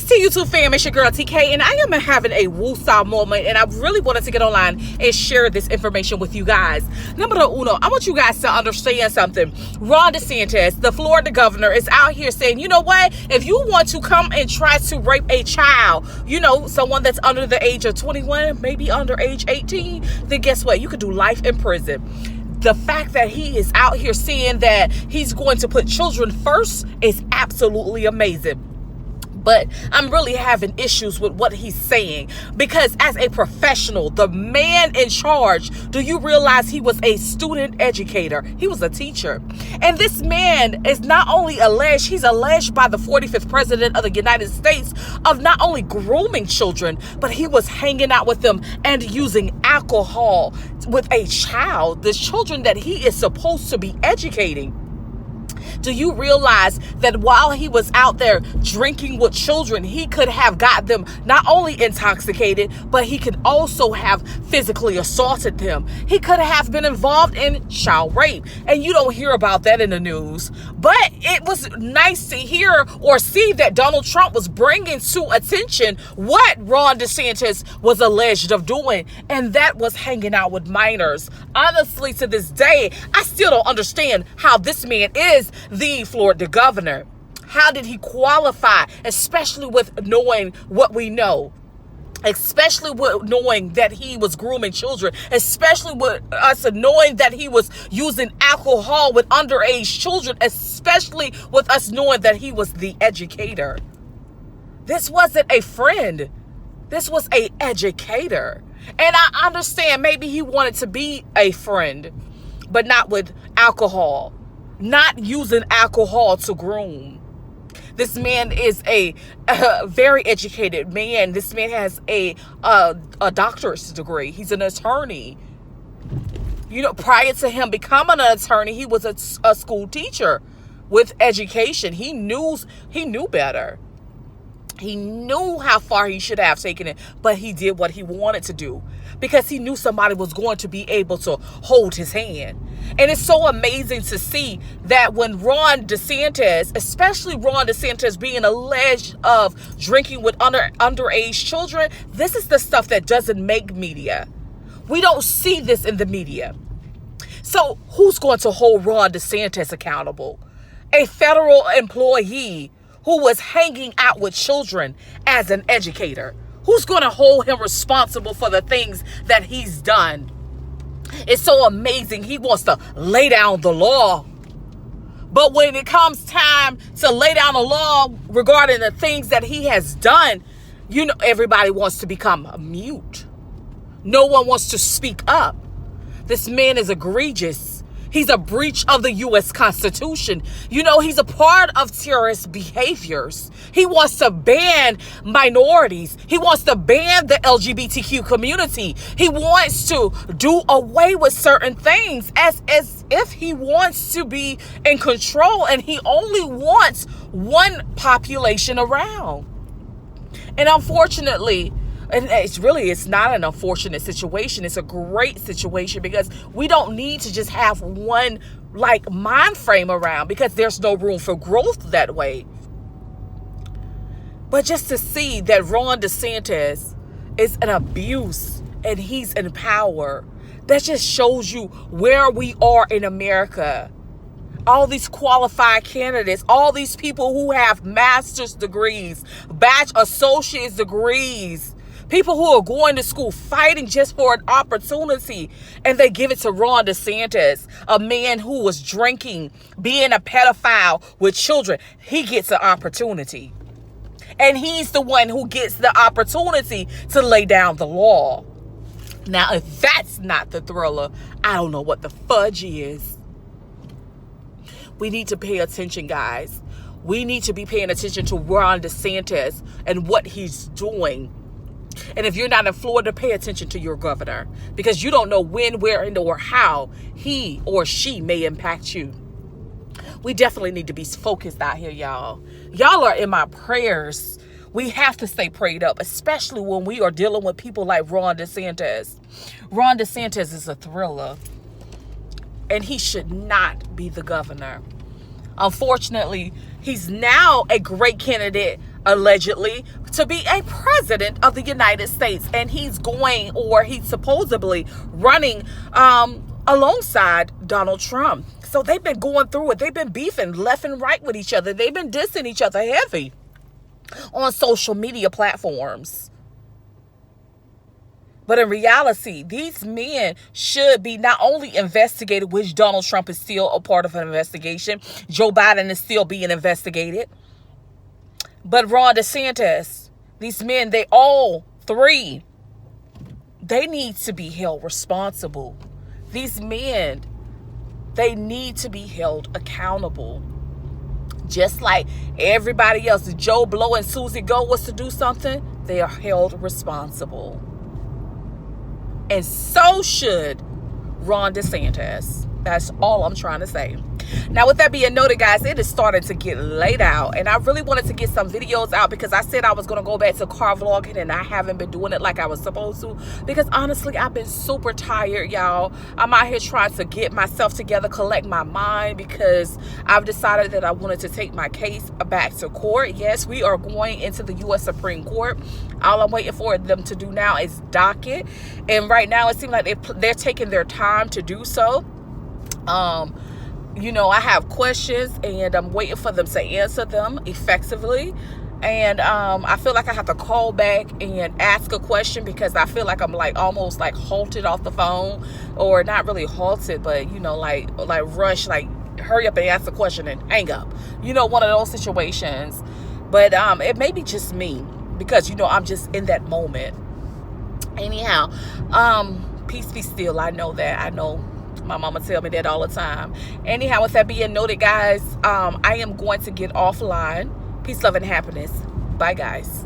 to YouTube fam, it's your girl TK, and I am having a woosah moment, and I really wanted to get online and share this information with you guys. Numero uno, I want you guys to understand something. Ron DeSantis, the Florida governor, is out here saying, you know what, if you want to come and try to rape a child, you know, someone that's under the age of 21, maybe under age 18, then guess what, you could do life in prison. The fact that he is out here saying that he's going to put children first is absolutely amazing. But I'm really having issues with what he's saying, because as a professional, the man in charge, do you realize he was a student educator? He was a teacher. And this man is not only alleged, he's alleged by the 45th president of the United States of not only grooming children, but he was hanging out with them and using alcohol with a child, the children that he is supposed to be educating. Do you realize that while he was out there drinking with children, he could have got them not only intoxicated, but he could also have physically assaulted them. He could have been involved in child rape. And you don't hear about that in the news. But it was nice to hear or see that Donald Trump was bringing to attention what Ron DeSantis was alleged of doing. And that was hanging out with minors. Honestly, to this day, I still don't understand how this man is the Florida governor. How did he qualify, especially with knowing what we know, especially with knowing that he was grooming children, especially with us knowing that he was using alcohol with underage children, especially with us knowing that he was the educator. This wasn't a friend. This was an educator. And I understand maybe he wanted to be a friend, but not with alcohol. Not using alcohol to groom. This man is a very educated man. This man has a doctorate degree. He's an attorney. You know, prior to him becoming an attorney, he was a school teacher with education. He knew better. He knew how far he should have taken it, but he did what he wanted to do because he knew somebody was going to be able to hold his hand. And it's so amazing to see that when Ron DeSantis, especially Ron DeSantis being alleged of drinking with underage children, this is the stuff that doesn't make media. We don't see this in the media. So who's going to hold Ron DeSantis accountable? A federal employee who was hanging out with children as an educator. Who's going to hold him responsible for the things that he's done? It's so amazing. He wants to lay down the law. But when it comes time to lay down the law regarding the things that he has done, you know, everybody wants to become mute. No one wants to speak up. This man is egregious. He's a breach of the U.S. Constitution. You know, he's a part of terrorist behaviors. He wants to ban minorities. He wants to ban the LGBTQ community. He wants to do away with certain things as if he wants to be in control, and he only wants one population around. And unfortunately, and it's not an unfortunate situation. It's a great situation because we don't need to just have one mind frame around, because there's no room for growth that way. But just to see that Ron DeSantis is an abuse and he's in power, that just shows you where we are in America. All these qualified candidates, all these people who have master's degrees, associate's degrees, people who are going to school fighting just for an opportunity, and they give it to Ron DeSantis, a man who was drinking, being a pedophile with children. He gets an opportunity. And he's the one who gets the opportunity to lay down the law. Now, if that's not the thriller, I don't know what the fudge is. We need to pay attention, guys. We need to be paying attention to Ron DeSantis and what he's doing. And if you're not in Florida, pay attention to your governor, because you don't know when, where, and or how he or she may impact you. We definitely need to be focused out here, y'all. Y'all are in my prayers. We have to stay prayed up, especially when we are dealing with people like Ron DeSantis. Ron DeSantis is a thriller, and he should not be the governor. Unfortunately, he's now a great candidate allegedly, to be a president of the United States. And he's supposedly running alongside Donald Trump. So they've been going through it. They've been beefing left and right with each other. They've been dissing each other heavy on social media platforms. But in reality, these men should be not only investigated, which Donald Trump is still a part of an investigation. Joe Biden is still being investigated. But Ron DeSantis, these men, they all three, they need to be held responsible. These men, they need to be held accountable. Just like everybody else. If Joe Blow and Susie Go was to do something, they are held responsible. And so should Ron DeSantis. That's all I'm trying to say. Now, with that being noted, guys, it is starting to get late out. And I really wanted to get some videos out because I said I was going to go back to car vlogging, and I haven't been doing it like I was supposed to. Because honestly, I've been super tired, y'all. I'm out here trying to get myself together, collect my mind, because I've decided that I wanted to take my case back to court. Yes, we are going into the U.S. Supreme Court. All I'm waiting for them to do now is docket. And right now, it seems like they're taking their time to do so. You know, I have questions and I'm waiting for them to answer them effectively. And I feel like I have to call back and ask a question because I feel like I'm like almost like halted off the phone, or not really halted, but you know, like rush, like hurry up and ask a question and hang up. You know, one of those situations. But it may be just me because, you know, I'm just in that moment. Anyhow, peace be still. I know that. I know. My mama tell me that all the time. Anyhow, with that being noted, guys, I am going to get offline. Peace, love, and happiness. Bye, guys.